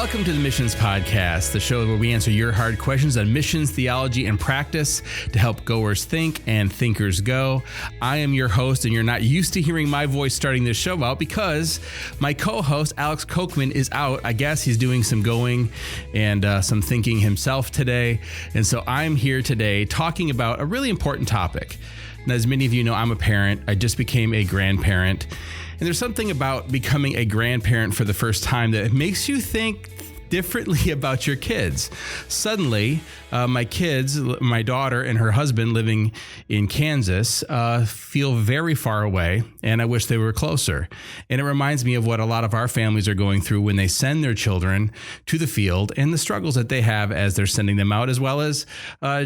Welcome to the Missions Podcast, the show where we answer your hard questions on missions, theology, and practice to help goers think and thinkers go. I am your host, and you're not used to hearing my voice starting this show out because my co-host, Alex Kochman, is out. I guess he's doing some going and some thinking himself today. And so I'm here today talking about a really important topic. And as many of you know, I'm a parent. I just became a grandparent. And there's something about becoming a grandparent for the first time that makes you think differently about your kids. Suddenly, my kids, my daughter and her husband living in Kansas, feel very far away, and I wish they were closer. And it reminds me of what a lot of our families are going through when they send their children to the field and the struggles that they have as they're sending them out, as well as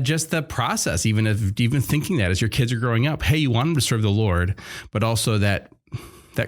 just the process, even thinking that as your kids are growing up. Hey, you want them to serve the Lord, but also that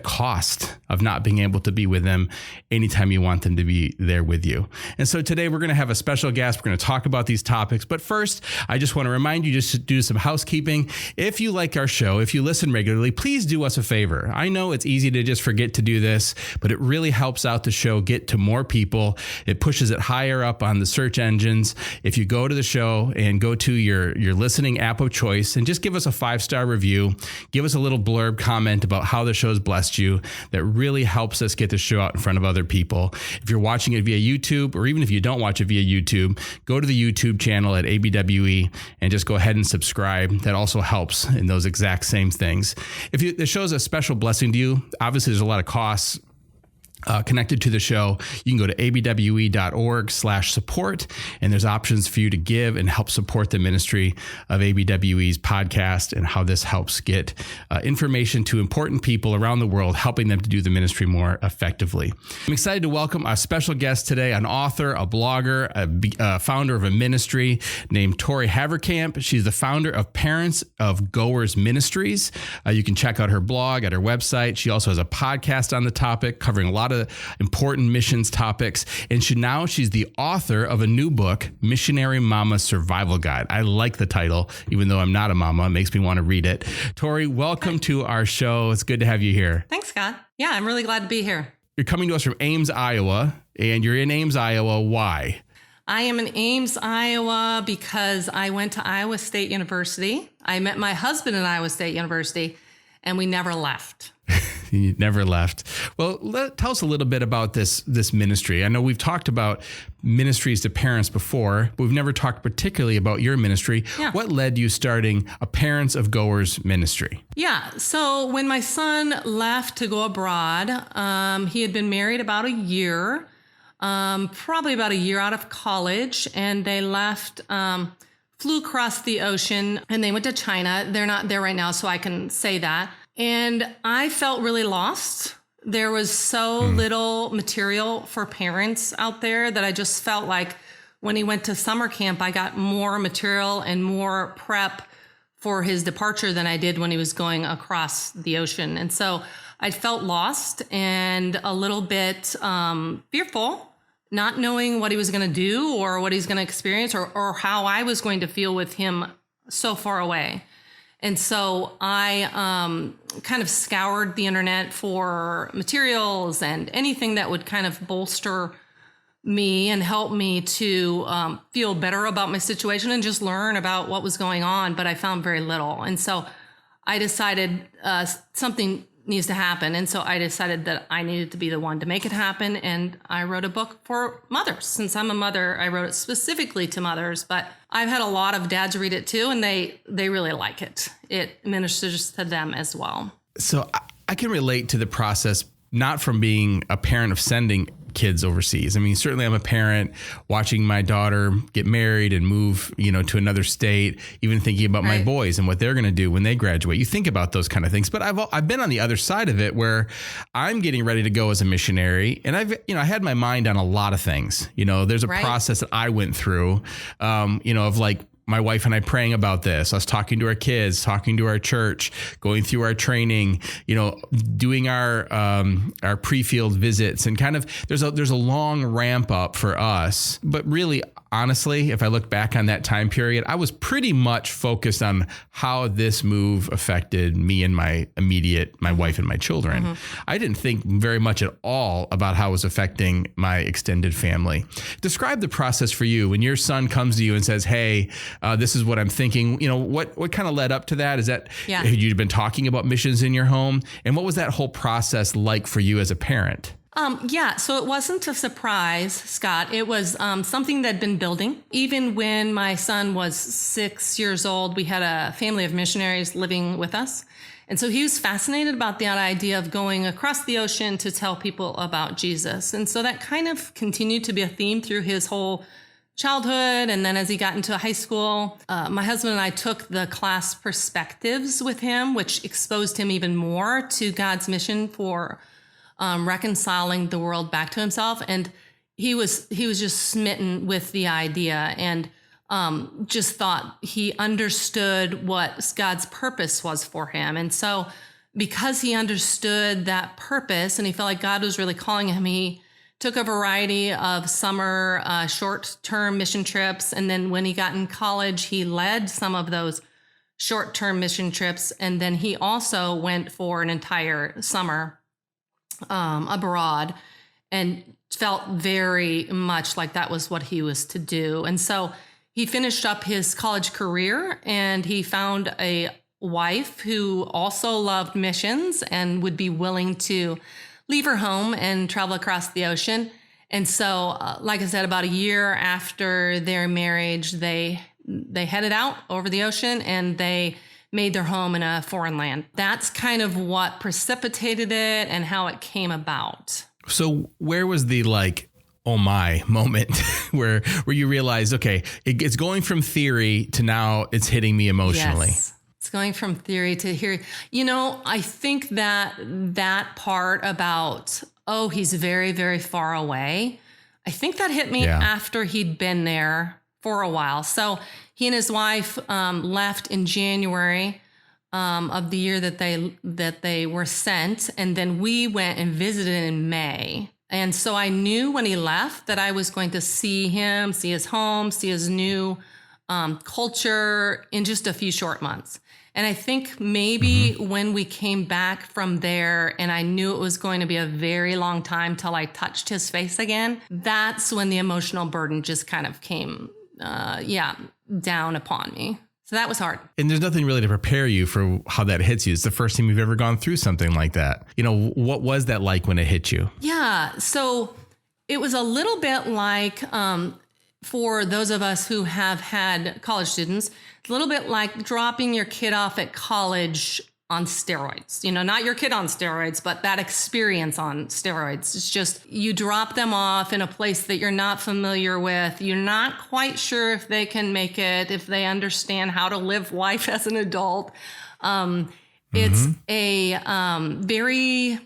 cost of not being able to be with them anytime you want them to be there with you. And so today we're going to have a special guest. We're going to talk about these topics. But first, I just want to remind you just to do some housekeeping. If you like our show, if you listen regularly, please do us a favor. I know it's easy to just forget to do this, but it really helps out the show get to more people. It pushes it higher up on the search engines. If you go to the show and go to your listening app of choice and just give us a 5-star review, give us a little blurb comment about how the show's blessed you, that really helps us get the show out in front of other people. If you're watching it via YouTube, or even if you don't watch it via YouTube, go to the YouTube channel at ABWE and just go ahead and subscribe. That also helps in those exact same things. If the show's a special blessing to you, obviously there's a lot of costs connected to the show. You can go to abwe.org/support, and there's options for you to give and help support the ministry of ABWE's podcast and how this helps get information to important people around the world, helping them to do the ministry more effectively. I'm excited to welcome a special guest today, an author, a blogger, a founder of a ministry named Tori Haverkamp. She's the founder of Parents of Goers Ministries. You can check out her blog at her website. She also has a podcast on the topic covering a lot of important missions topics. And she's the author of a new book, Missionary Mama Survival Guide. I like the title, even though I'm not a mama. It makes me want to read it. Tori, welcome to our show. It's good to have you here. Thanks, Scott. Yeah, I'm really glad to be here. You're coming to us from Ames, Iowa, and you're in Ames, Iowa. Why? I am in Ames, Iowa, because I went to Iowa State University. I met my husband at Iowa State University, and we never left. You never left. Well, tell us a little bit about this ministry. I know we've talked about ministries to parents before, but we've never talked particularly about your ministry. Yeah. What led you starting a Parents of Goers Ministry? Yeah. So when my son left to go abroad, he had been married about a year, probably about a year out of college, and they left, flew across the ocean, and they went to China. They're not there right now, so I can say that. And I felt really lost. There was so little material for parents out there that I just felt like when he went to summer camp, I got more material and more prep for his departure than I did when he was going across the ocean. And so I felt lost and a little bit fearful, not knowing what he was going to do or what he's going to experience or how I was going to feel with him so far away. And so I kind of scoured the internet for materials and anything that would kind of bolster me and help me to feel better about my situation and just learn about what was going on. But I found very little. And so I decided something needs to happen. And so I decided that I needed to be the one to make it happen. And I wrote a book for mothers. Since I'm a mother, I wrote it specifically to mothers, but I've had a lot of dads read it too, and they really like it. It ministers to them as well. So I can relate to the process, not from being a parent of sending kids overseas. I mean, certainly I'm a parent watching my daughter get married and move, to another state, even thinking about my boys and what they're going to do when they graduate. You think about those kind of things, but I've been on the other side of it where I'm getting ready to go as a missionary, and I had my mind on a lot of things. There's a process that I went through, of like my wife and I praying about this, us talking to our kids, talking to our church, going through our training, doing our pre-field visits, and kind of there's a long ramp up for us. But really, honestly, if I look back on that time period, I was pretty much focused on how this move affected me and my wife and my children. I didn't think very much at all about how it was affecting my extended family. Describe the process for you when your son comes to you and says, hey, this is what I'm thinking. What kind of led up to that? Is that had you been talking about missions in your home? And what was that whole process like for you as a parent? So it wasn't a surprise, Scott. It was something that had been building. Even when my son was 6 years old, we had a family of missionaries living with us. And so he was fascinated about the idea of going across the ocean to tell people about Jesus. And so that kind of continued to be a theme through his whole childhood. And then as he got into high school, my husband and I took the class Perspectives with him, which exposed him even more to God's mission for reconciling the world back to himself. And he was just smitten with the idea and just thought he understood what God's purpose was for him. And so because he understood that purpose and he felt like God was really calling him, he took a variety of summer short-term mission trips. And then when he got in college, he led some of those short-term mission trips. And then he also went for an entire summer abroad and felt very much like that was what he was to do. And so he finished up his college career and he found a wife who also loved missions and would be willing to leave her home and travel across the ocean. And so, like I said, about a year after their marriage, they headed out over the ocean and they made their home in a foreign land. That's kind of what precipitated it and how it came about. So where was the oh my moment where you realized, okay, it's going from theory to now it's hitting me emotionally? Yes. It's going from theory to here. I think that part about, he's very, very far away, I think that hit me after he'd been there for a while. So he and his wife left in January of the year that they were sent. And then we went and visited in May. And so I knew when he left that I was going to see him, see his home, see his new culture in just a few short months. And I think maybe when we came back from there and I knew it was going to be a very long time till I touched his face again, that's when the emotional burden just kind of came down upon me. So that was hard. And there's nothing really to prepare you for how that hits you. It's the first time you've ever gone through something like that. What was that like when it hit you? Yeah. So it was a little bit like, for those of us who have had college students, it's a little bit like dropping your kid off at college on steroids. Not your kid on steroids, but that experience on steroids. It's just you drop them off in a place that you're not familiar with. You're not quite sure if they can make it, if they understand how to live life as an adult. It's a very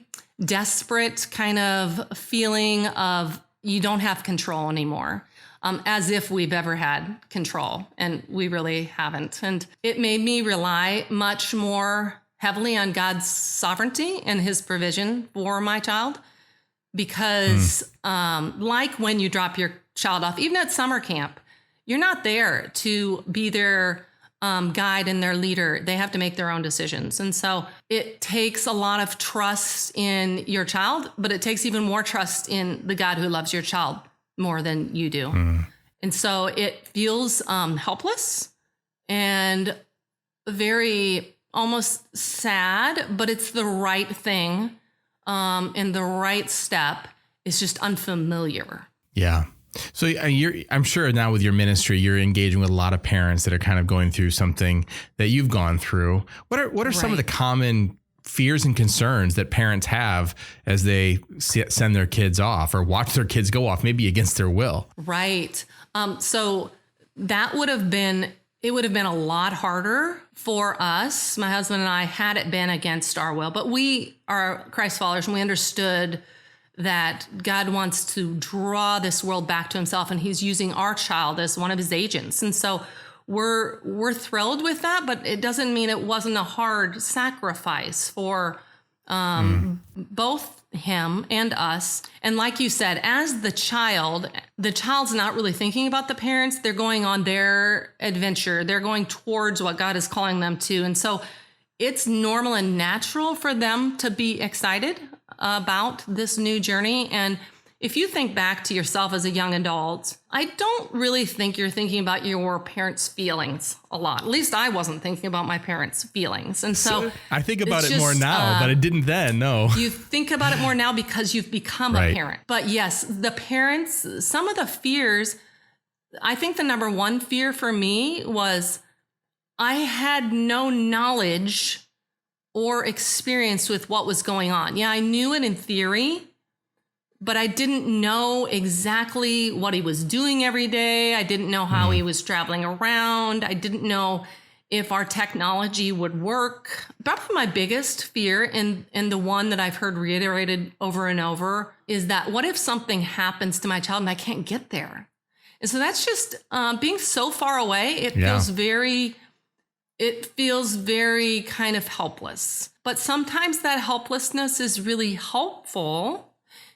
desperate kind of feeling of you don't have control anymore. As if we've ever had control, and we really haven't. And it made me rely much more heavily on God's sovereignty and his provision for my child, because like when you drop your child off, even at summer camp, you're not there to be their guide and their leader. They have to make their own decisions. And so it takes a lot of trust in your child, but it takes even more trust in the God who loves your child more than you do. And so it feels helpless and very almost sad, but it's the right thing. And the right step is just unfamiliar. Yeah. So I'm sure now with your ministry, you're engaging with a lot of parents that are kind of going through something that you've gone through. What are some of the common fears and concerns that parents have as they send their kids off or watch their kids go off, maybe against their will? Right. So that would have been a lot harder for us, my husband and I, had it been against our will. But we are Christ followers and we understood that God wants to draw this world back to himself, and he's using our child as one of his agents. And so we're thrilled with that, but it doesn't mean it wasn't a hard sacrifice for both him and us. And like you said, as the child's not really thinking about the parents. They're going on their adventure. They're going towards what God is calling them to. And so it's normal and natural for them to be excited about this new journey. And if you think back to yourself as a young adult, I don't really think you're thinking about your parents' feelings a lot. At least I wasn't thinking about my parents' feelings. And so I think about it more now, but I didn't then, no. You think about it more now because you've become a parent. But yes, the parents, some of the fears, I think the number one fear for me was I had no knowledge or experience with what was going on. Yeah, I knew it in theory, but I didn't know exactly what he was doing every day. I didn't know how he was traveling around. I didn't know if our technology would work. Probably my biggest fear, and the one that I've heard reiterated over and over, is that what if something happens to my child and I can't get there? And so that's just being so far away. It feels very kind of helpless. But sometimes that helplessness is really helpful,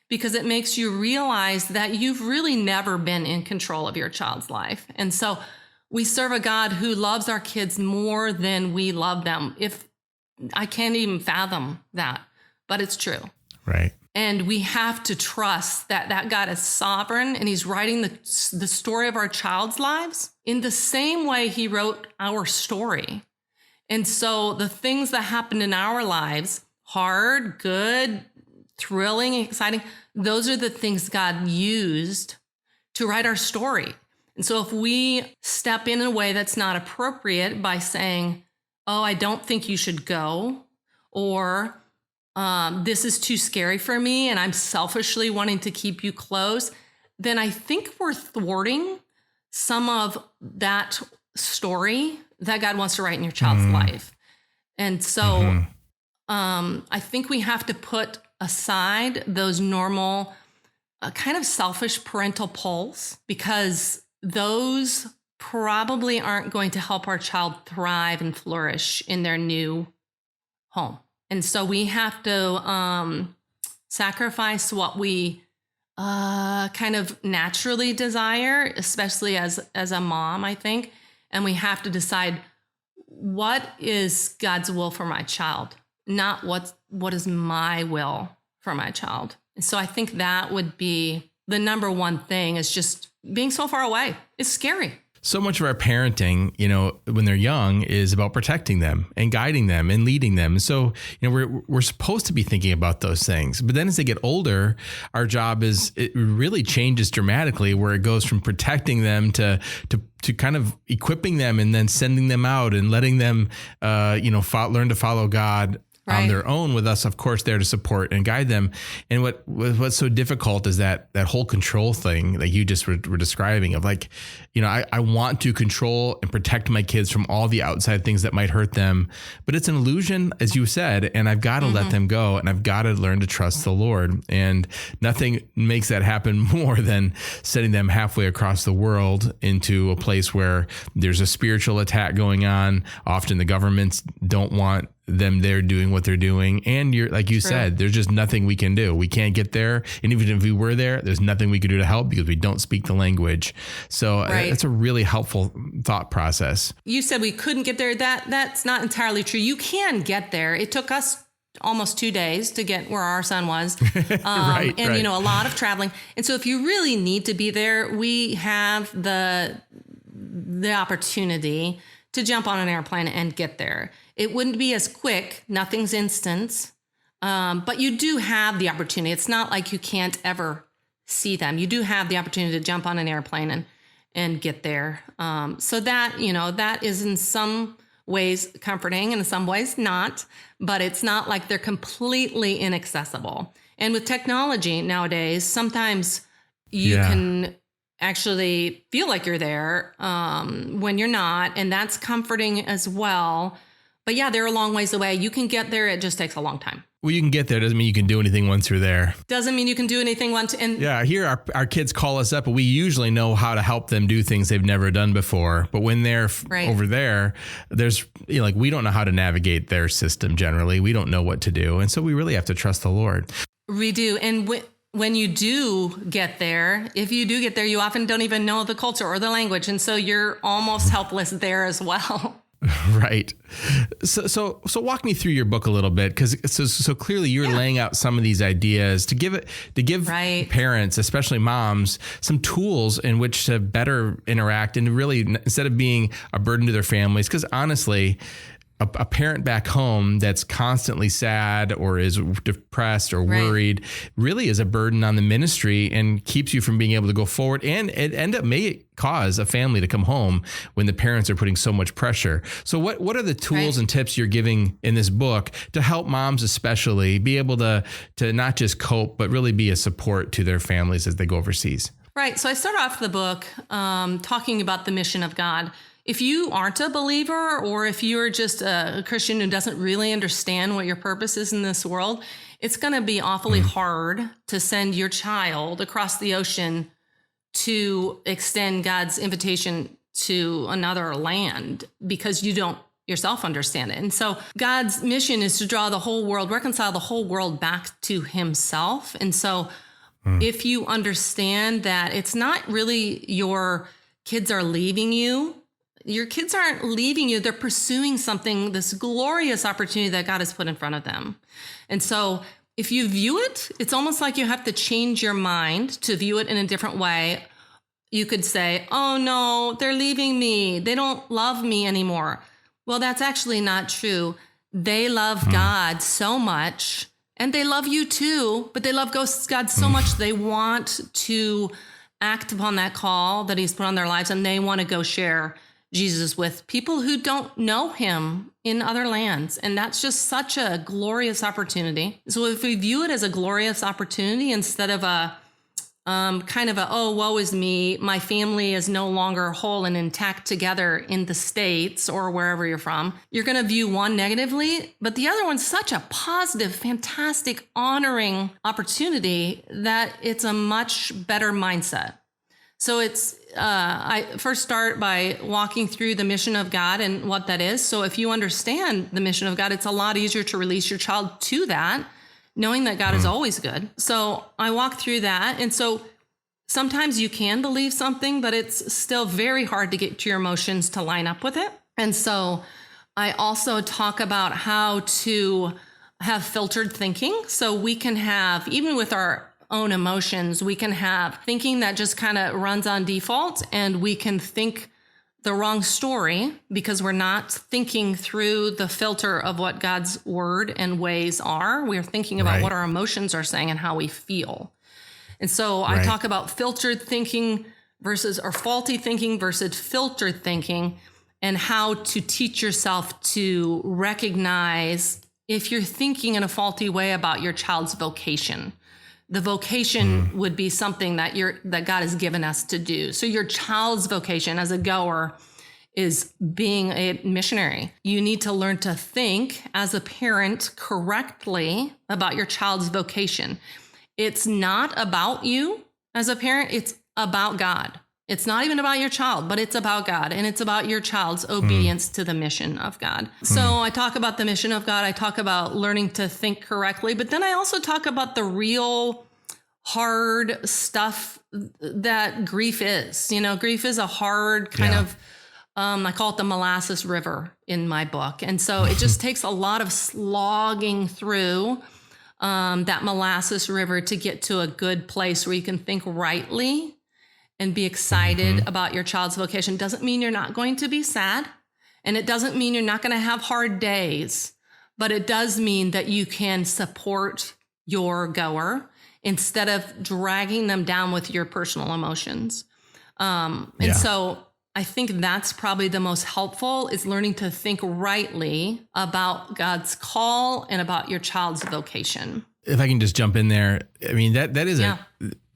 because it makes you realize that you've really never been in control of your child's life. And so we serve a God who loves our kids more than we love them. I can't even fathom that, but it's true. Right. And we have to trust that God is sovereign, and he's writing the story of our child's lives in the same way he wrote our story. And so the things that happened in our lives, hard, good, thrilling, exciting, those are the things God used to write our story. And so if we step in a way that's not appropriate by saying, oh, I don't think you should go, or this is too scary for me and I'm selfishly wanting to keep you close, then I think we're thwarting some of that story that God wants to write in your child's life. And so I think we have to put aside those normal kind of selfish parental pulls, because those probably aren't going to help our child thrive and flourish in their new home. And so we have to sacrifice what we kind of naturally desire, especially as a mom, I think. And we have to decide, what is God's will for my child, not what is my will for my child. And so I think that would be the number one thing, is just being so far away. It's scary. So much of our parenting, when they're young, is about protecting them and guiding them and leading them. So, we're supposed to be thinking about those things. But then as they get older, our job it really changes dramatically, where it goes from protecting them to kind of equipping them and then sending them out and letting them, learn to follow God on their own, with us, of course, there to support and guide them. And what's so difficult is that whole control thing that you just were describing, of like, I want to control and protect my kids from all the outside things that might hurt them, but it's an illusion, as you said, and I've got to let them go, and I've got to learn to trust the Lord. And nothing makes that happen more than sending them halfway across the world into a place where there's a spiritual attack going on. Often the governments don't want them there doing what they're doing. And like you said, there's just nothing we can do. We can't get there. And even if we were there, there's nothing we could do to help, because we don't speak the language. So that's a really helpful thought process. You said we couldn't get there. That's not entirely true. You can get there. It took us almost 2 days to get where our son was. A lot of traveling. And so if you really need to be there, we have the opportunity to jump on an airplane and get there. It wouldn't be as quick. Nothing's instant. But you do have the opportunity. It's not like you can't ever see them. You do have the opportunity to jump on an airplane and get there. So that is in some ways comforting and in some ways not, but it's not like they're completely inaccessible. And with technology nowadays, sometimes you can actually feel like you're there when you're not, and that's comforting as well. But they're a long ways away. You can get there. It just takes a long time. Well, you can get there. Doesn't mean you can do anything once you're there. Doesn't mean you can do anything once. And yeah, here our kids call us up, but we usually know how to help them do things they've never done before. But when they're over there, there's like we don't know how to navigate their system generally. We don't know what to do. And so we really have to trust the Lord. We do. And when you do get there, if you do get there, you often don't even know the culture or the language. And so you're almost helpless there as well. Right. So walk me through your book a little bit, because so clearly you're laying out some of these ideas to give parents, especially moms, some tools in which to better interact and really, instead of being a burden to their families. Because honestly, a parent back home that's constantly sad or is depressed or worried really is a burden on the ministry and keeps you from being able to go forward. And it may cause a family to come home when the parents are putting so much pressure. So what are the tools and tips you're giving in this book to help moms especially be able to not just cope, but really be a support to their families as they go overseas? Right. So I start off the book talking about the mission of God. If you aren't a believer, or if you're just a Christian who doesn't really understand what your purpose is in this world, it's going to be awfully hard to send your child across the ocean to extend God's invitation to another land, because you don't yourself understand it. And so God's mission is to draw the whole world, reconcile the whole world back to himself. And so if you understand that it's not really your kids are leaving you, your kids aren't leaving you. They're pursuing something, this glorious opportunity that God has put in front of them. And so if you view it, it's almost like you have to change your mind to view it in a different way. You could say, oh no, they're leaving me. They don't love me anymore. Well, that's actually not true. They love God so much, and they love you too, but they love God so much they want to act upon that call that he's put on their lives, and they want to go share Jesus with people who don't know him in other lands. And that's just such a glorious opportunity. So if we view it as a glorious opportunity instead of a oh, woe is me, my family is no longer whole and intact together in the States or wherever you're from, you're going to view one negatively, but the other one's such a positive, fantastic, honoring opportunity that it's a much better mindset. So I first start by walking through the mission of God and what that is. So if you understand the mission of God, it's a lot easier to release your child to that, knowing that God is always good. So I walk through that. And so sometimes you can believe something, but it's still very hard to get your emotions to line up with it. And so I also talk about how to have filtered thinking. So we can have, even with our own emotions, we can have thinking that just kind of runs on default, and we can think the wrong story because we're not thinking through the filter of what God's word and ways are. We're thinking about what our emotions are saying and how we feel. And so I talk about filtered thinking or faulty thinking versus filtered thinking, and how to teach yourself to recognize if you're thinking in a faulty way about your child's vocation. The vocation would be something that God has given us to do. So your child's vocation as a goer is being a missionary. You need to learn to think as a parent correctly about your child's vocation. It's not about you as a parent. It's about God. It's not even about your child, but it's about God, and it's about your child's obedience to the mission of God. So I talk about the mission of God. I talk about learning to think correctly, but then I also talk about the real hard stuff that grief is. You know, grief is a hard kind of, I call it the molasses river in my book. And so it just takes a lot of slogging through that molasses river to get to a good place where you can think rightly and be excited about your child's vocation. Doesn't mean you're not going to be sad, and it doesn't mean you're not going to have hard days, but it does mean that you can support your goer instead of dragging them down with your personal emotions. And so I think that's probably the most helpful, is learning to think rightly about God's call and about your child's vocation. If I can just jump in there, I mean, that is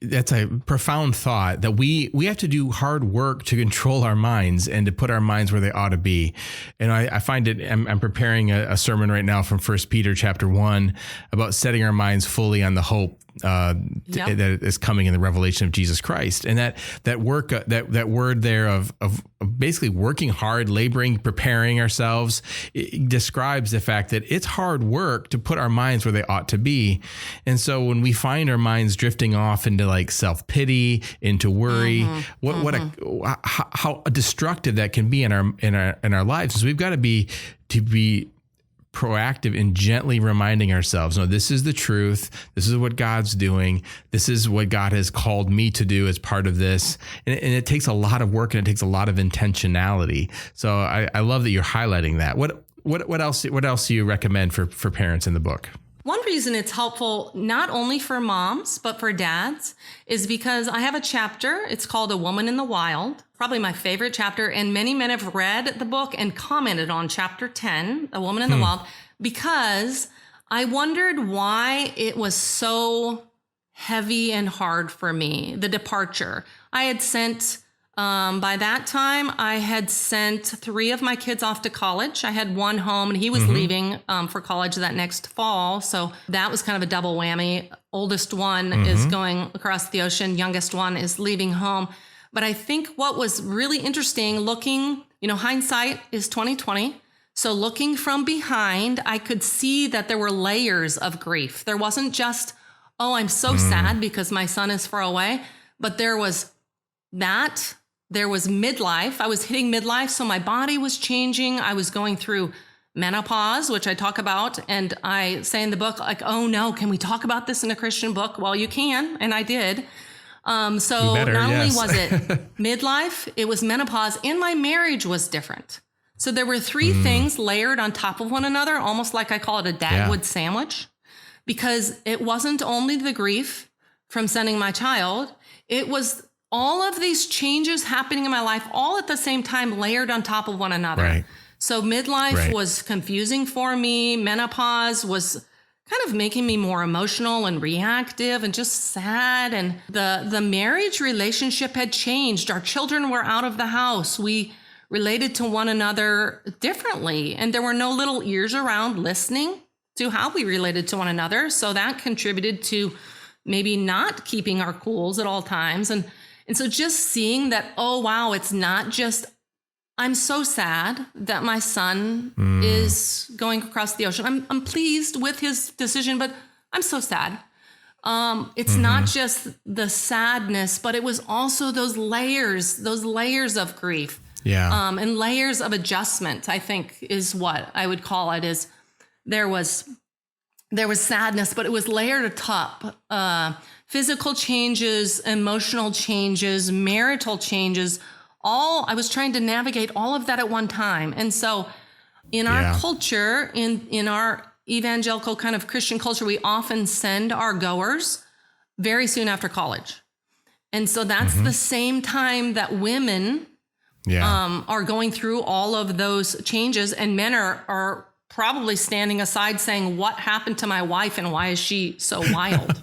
that's a profound thought, that we have to do hard work to control our minds and to put our minds where they ought to be. And I find it, I'm preparing a sermon right now from 1 Peter chapter 1 about setting our minds fully on the hope that is coming in the revelation of Jesus Christ. And that work, that word there of basically working hard, laboring, preparing ourselves, it describes the fact that it's hard work to put our minds where they ought to be. And so when we find our minds drifting off into like self-pity, into worry, how destructive that can be in our lives. So we've got to be proactive in gently reminding ourselves, no, this is the truth. This is what God's doing. This is what God has called me to do as part of this. And it takes a lot of work and it takes a lot of intentionality. So I love that you're highlighting that. What else do you recommend for parents in the book? One reason it's helpful, not only for moms, but for dads, is because I have a chapter. It's called A Woman in the Wild, probably my favorite chapter. And many men have read the book and commented on chapter 10, A Woman in the Wild, because I wondered why it was so heavy and hard for me, the departure. I had sent... by that time, I had sent 3 of my kids off to college. I had one home, and he was leaving for college that next fall. So that was kind of a double whammy. Oldest one is going across the ocean. Youngest one is leaving home. But I think what was really interesting, looking, hindsight is 20/20. So looking from behind, I could see that there were layers of grief. There wasn't just, oh, I'm so sad because my son is far away. But there was that. There was midlife. I was hitting midlife, so my body was changing. I was going through menopause, which I talk about. And I say in the book, like, oh no, can we talk about this in a Christian book? Well, you can. And I did. Only was it midlife, it was menopause, and my marriage was different. So there were 3 things layered on top of one another, almost like I call it a Dagwood sandwich, because it wasn't only the grief from sending my child, it was all of these changes happening in my life all at the same time, layered on top of one another. Right. So midlife was confusing for me. Menopause was kind of making me more emotional and reactive and just sad. And the marriage relationship had changed. Our children were out of the house. We related to one another differently. And there were no little ears around listening to how we related to one another. So that contributed to maybe not keeping our cools at all times. And so just seeing that, oh, wow, it's not just, I'm so sad that my son is going across the ocean. I'm pleased with his decision, but I'm so sad. It's not just the sadness, but it was also those layers of grief. Yeah. And layers of adjustment, I think, is what I would call it. Is there was sadness, but it was layered atop physical changes, emotional changes, marital changes. I was trying to navigate all of that at one time. And so in our culture, in our evangelical kind of Christian culture, we often send our goers very soon after college. And so that's the same time that women are going through all of those changes, and men are probably standing aside saying, what happened to my wife and why is she so wild?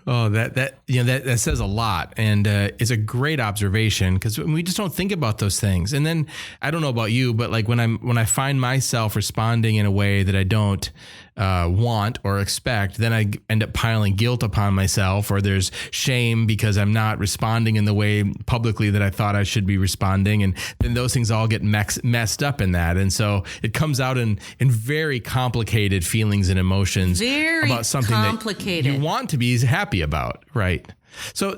Oh, that says a lot, and it's a great observation, because we just don't think about those things. And then I don't know about you, but like when I find myself responding in a way that I don't want or expect, then I end up piling guilt upon myself, or there's shame because I'm not responding in the way publicly that I thought I should be responding. And then those things all get messed up in that. And so it comes out in very complicated feelings and emotions about something that you want to be happy about. Right. So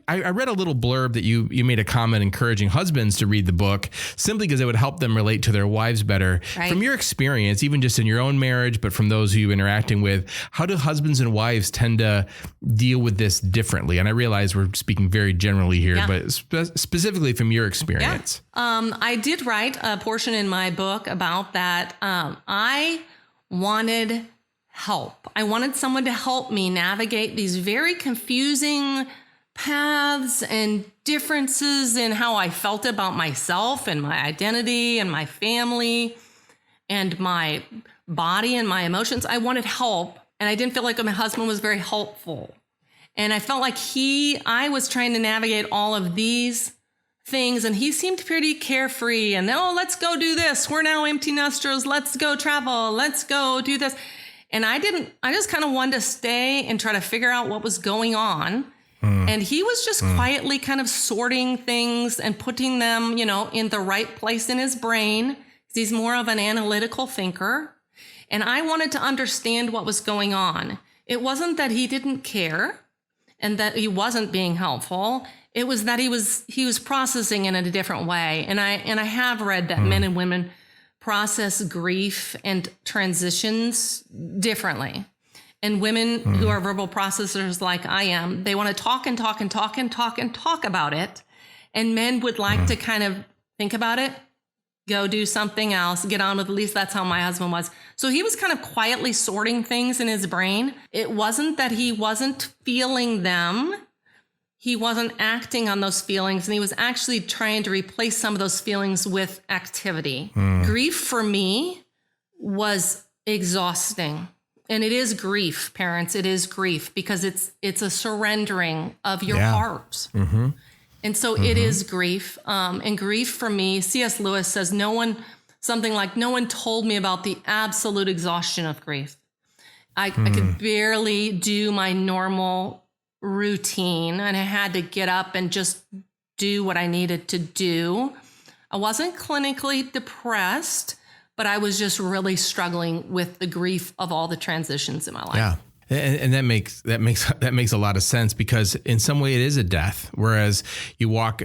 I read a little blurb that you made a comment encouraging husbands to read the book simply because it would help them relate to their wives better. Right. From your experience, even just in your own marriage, but from those who you're interacting with, how do husbands and wives tend to deal with this differently? And I realize we're speaking very generally here, but specifically from your experience. I did write a portion in my book about that. I wanted help. I wanted someone to help me navigate these very confusing paths and differences in how I felt about myself and my identity and my family and my body and my emotions. I wanted help, and I didn't feel like my husband was very helpful. And I felt like I was trying to navigate all of these things, and he seemed pretty carefree. And let's go do this. We're now empty nesters. Let's go travel. Let's go do this. And I just kind of wanted to stay and try to figure out what was going on. And he was just quietly kind of sorting things and putting them, in the right place in his brain. He's more of an analytical thinker. And I wanted to understand what was going on. It wasn't that he didn't care and that he wasn't being helpful. It was that he was processing in a different way. And I have read that men and women process grief and transitions differently. And women who are verbal processors like I am, they want to talk and talk and talk and talk and talk about it. And men would like to kind of think about it, go do something else, get on with, at least that's how my husband was. So he was kind of quietly sorting things in his brain. It wasn't that he wasn't feeling them. He wasn't acting on those feelings, and he was actually trying to replace some of those feelings with activity. Grief for me was exhausting. And it is grief, parents. It is grief because it's a surrendering of your heart. And so it is grief. And grief for me, C.S. Lewis says, no one told me about the absolute exhaustion of grief. I could barely do my normal routine, and I had to get up and just do what I needed to do. I wasn't clinically depressed, but I was just really struggling with the grief of all the transitions in my life. Yeah. And that makes a lot of sense, because in some way it is a death. Whereas you walk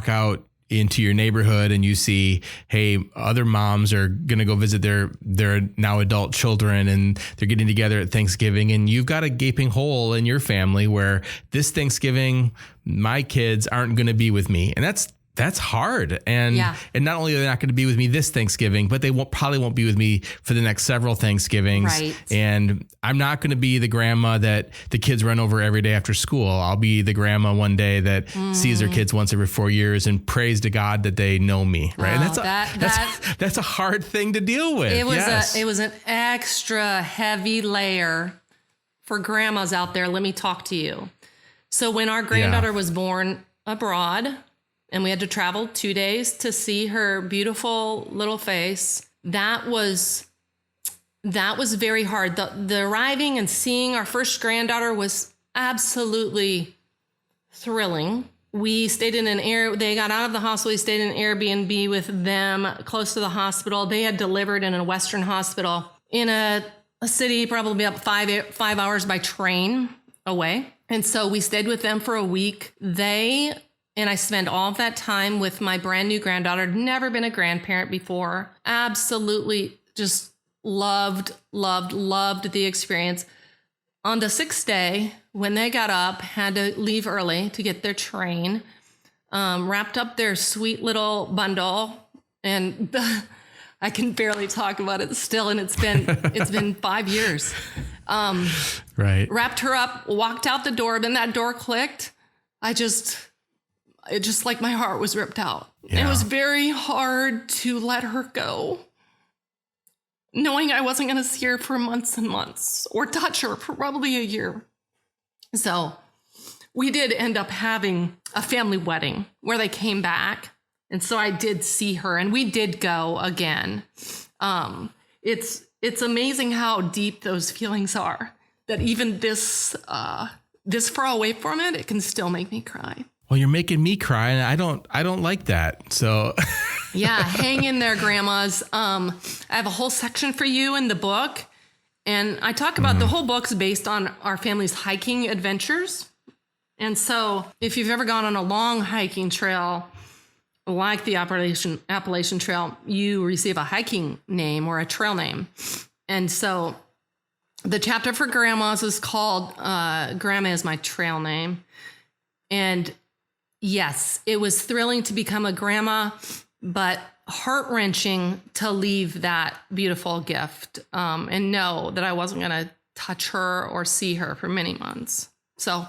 out into your neighborhood and you see, hey, other moms are going to go visit their now adult children, and they're getting together at Thanksgiving, and you've got a gaping hole in your family where this Thanksgiving, my kids aren't going to be with me. And that's hard. And not only are they not going to be with me this Thanksgiving, but they probably won't be with me for the next several Thanksgivings. Right. And I'm not going to be the grandma that the kids run over every day after school. I'll be the grandma one day that sees their kids once every 4 years and prays to God that they know me. Right. Oh, and that's a hard thing to deal with. It was an extra heavy layer for grandmas out there. Let me talk to you. So when our granddaughter was born abroad, and we had to travel 2 days to see her beautiful little face, that was very hard. The arriving and seeing our first granddaughter was absolutely thrilling. We stayed in they got out of the hospital. We stayed in an Airbnb with them close to the hospital. They had delivered in a Western hospital in a city probably about 5 hours by train away. And so we stayed with them for a week. And I spent all of that time with my brand new granddaughter, never been a grandparent before. Absolutely just loved the experience. On the 6th day, when they got up, had to leave early to get their train, wrapped up their sweet little bundle, and I can barely talk about it still, and it's been 5 years. Right. Wrapped her up, walked out the door, then that door clicked. It just like my heart was ripped out. Yeah. It was very hard to let her go, knowing I wasn't going to see her for months and months or touch her for probably a year. So we did end up having a family wedding where they came back. And so I did see her, and we did go again. It's amazing how deep those feelings are, that even this far away from it can still make me cry. Well, you're making me cry, and I don't like that. So yeah, hang in there, grandmas. I have a whole section for you in the book, and I talk about the whole book's based on our family's hiking adventures. And so if you've ever gone on a long hiking trail like the Appalachian Trail, you receive a hiking name or a trail name. And so the chapter for grandmas is called Grandma is My Trail Name. And yes, it was thrilling to become a grandma, but heart-wrenching to leave that beautiful gift and know that I wasn't going to touch her or see her for many months. So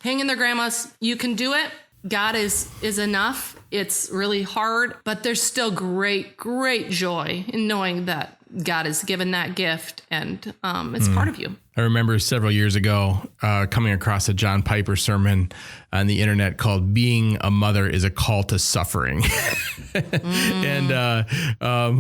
hang in there, grandmas. You can do it. God is enough. It's really hard, but there's still great, great joy in knowing that God has given that gift, and it's part of you. I remember several years ago coming across a John Piper sermon on the internet called "Being a Mother is a Call to Suffering." And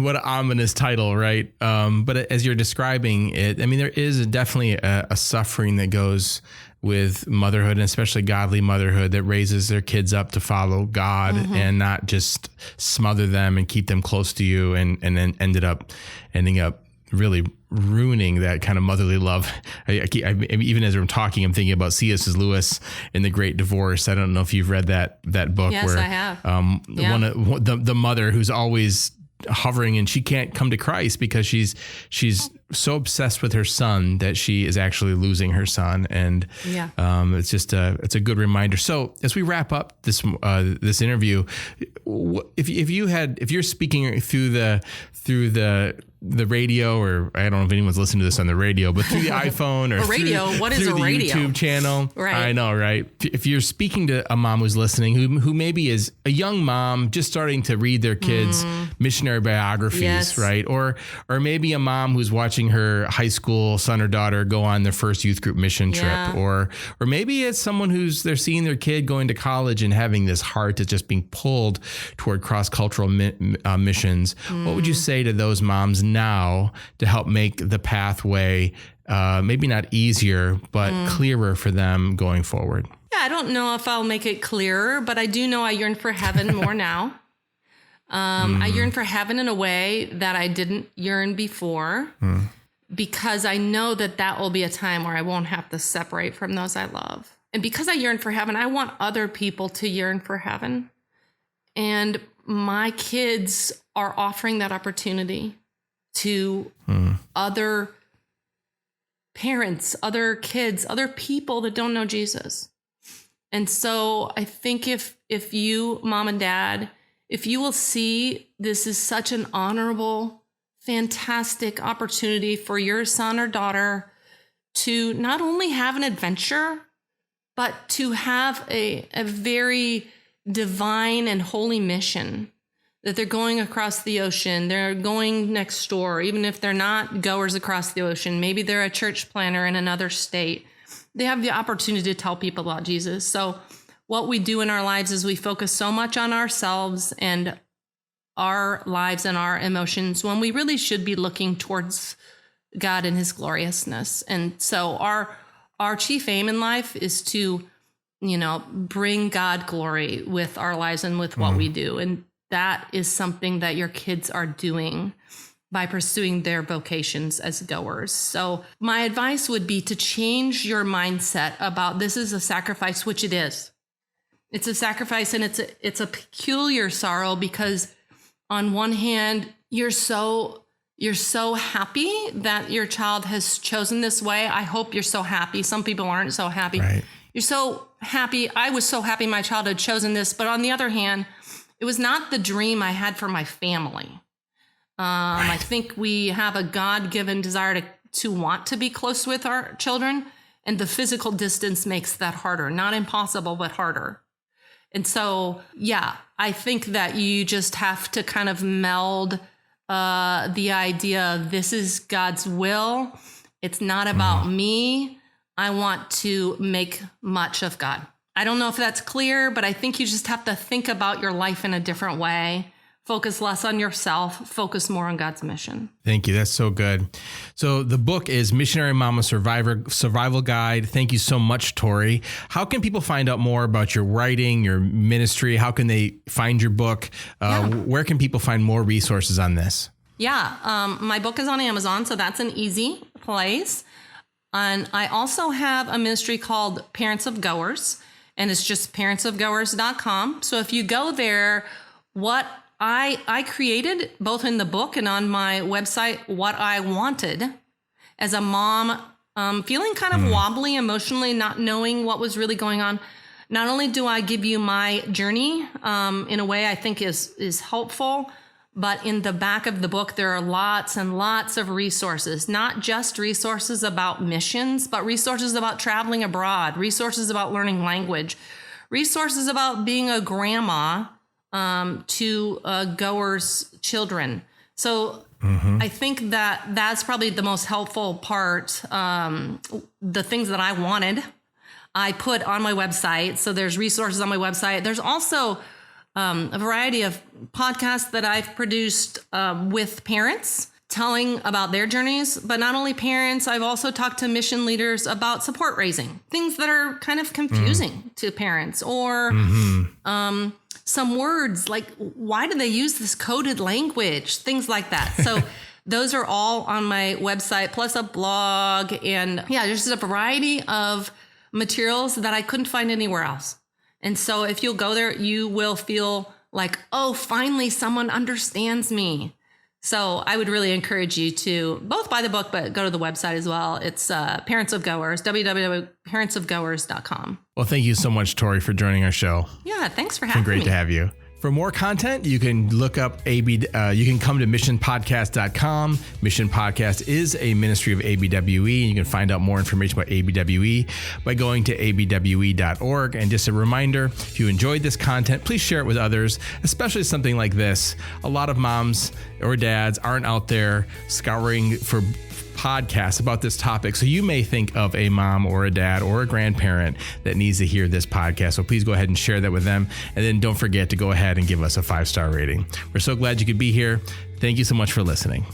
what an ominous title, right? But as you're describing it, I mean, there is definitely a suffering that goes with motherhood, and especially godly motherhood that raises their kids up to follow God and not just smother them and keep them close to you, and then ending up really ruining that kind of motherly love. Even as I'm talking, I'm thinking about C.S. Lewis in The Great Divorce. I don't know if you've read that book. Yes, where I have. The mother who's always hovering, and she can't come to Christ because she's so obsessed with her son that she is actually losing her son. And it's just it's a good reminder. So as we wrap up this interview, if you're speaking through the radio, or I don't know if anyone's listening to this on the radio, but through the iPhone or radio, what is through a the radio? YouTube channel. Right. I know, right? If you're speaking to a mom who's listening, who maybe is a young mom just starting to read their kids' missionary biographies, right? Or maybe a mom who's watching her high school son or daughter go on their first youth group mission trip, or maybe it's someone they're seeing their kid going to college and having this heart that's just being pulled toward cross-cultural missions. What would you say to those moms now to help make the pathway maybe not easier, but clearer for them going forward? Yeah, I don't know if I'll make it clearer, but I do know I yearn for heaven more now. I yearn for heaven in a way that I didn't yearn before, because I know that will be a time where I won't have to separate from those I love. And because I yearn for heaven, I want other people to yearn for heaven. And my kids are offering that opportunity to other parents, other kids, other people that don't know Jesus. And so I think if you, mom and dad, if you will see this is such an honorable, fantastic opportunity for your son or daughter to not only have an adventure, but to have a very divine and holy mission, that they're going across the ocean, they're going next door, even if they're not goers across the ocean, maybe they're a church planner in another state. They have the opportunity to tell people about Jesus. So what we do in our lives is we focus so much on ourselves and our lives and our emotions when we really should be looking towards God and his gloriousness. And so our chief aim in life is to, bring God glory with our lives and with what we do. And that is something that your kids are doing by pursuing their vocations as goers. So my advice would be to change your mindset about this is a sacrifice, which it is. It's a sacrifice, and it's a peculiar sorrow, because on one hand, you're so happy that your child has chosen this way. I hope you're so happy. Some people aren't so happy. Right. You're so happy. I was so happy my child had chosen this. But on the other hand, it was not the dream I had for my family. I think we have a God-given desire to want to be close with our children, and the physical distance makes that harder. Not impossible, but harder. And so, I think that you just have to kind of meld the idea of this is God's will. It's not about me. I want to make much of God. I don't know if that's clear, but I think you just have to think about your life in a different way. Focus less on yourself, focus more on God's mission. Thank you. That's so good. So the book is Missionary Mama Survival Guide. Thank you so much, Tori. How can people find out more about your writing, your ministry? How can they find your book? Where can people find more resources on this? My book is on Amazon, so that's an easy place. And I also have a ministry called Parents of Goers, and it's just parentsofgoers.com. So if you go there, what I created both in the book and on my website what I wanted as a mom, feeling kind of wobbly emotionally, not knowing what was really going on. Not only do I give you my journey in a way I think is helpful, but in the back of the book, there are lots and lots of resources, not just resources about missions, but resources about traveling abroad, resources about learning language, resources about being a grandma to goers' children. So I think that that's probably the most helpful part. The things that I wanted, I put on my website. So there's resources on my website. There's also a variety of podcasts that I've produced with parents telling about their journeys, but not only parents, I've also talked to mission leaders about support raising, things that are kind of confusing to parents, or some words like, why do they use this coded language? Things like that. So those are all on my website, plus a blog. And yeah, there's just a variety of materials that I couldn't find anywhere else. And so if you'll go there, you will feel like, oh, finally someone understands me. So I would really encourage you to both buy the book, but go to the website as well. It's Parents of Goers, www.parentsofgoers.com. Well, thank you so much, Tori, for joining our show. Yeah, thanks for having me. It's been great to have you. For more content, you can look up you can come to missionpodcast.com. Mission Podcast is a ministry of ABWE, and you can find out more information about ABWE by going to abwe.org. And just a reminder, if you enjoyed this content, please share it with others, especially something like this. A lot of moms or dads aren't out there scouring for podcasts about this topic. So you may think of a mom or a dad or a grandparent that needs to hear this podcast. So please go ahead and share that with them. And then don't forget to go ahead and give us a 5-star rating. We're so glad you could be here. Thank you so much for listening.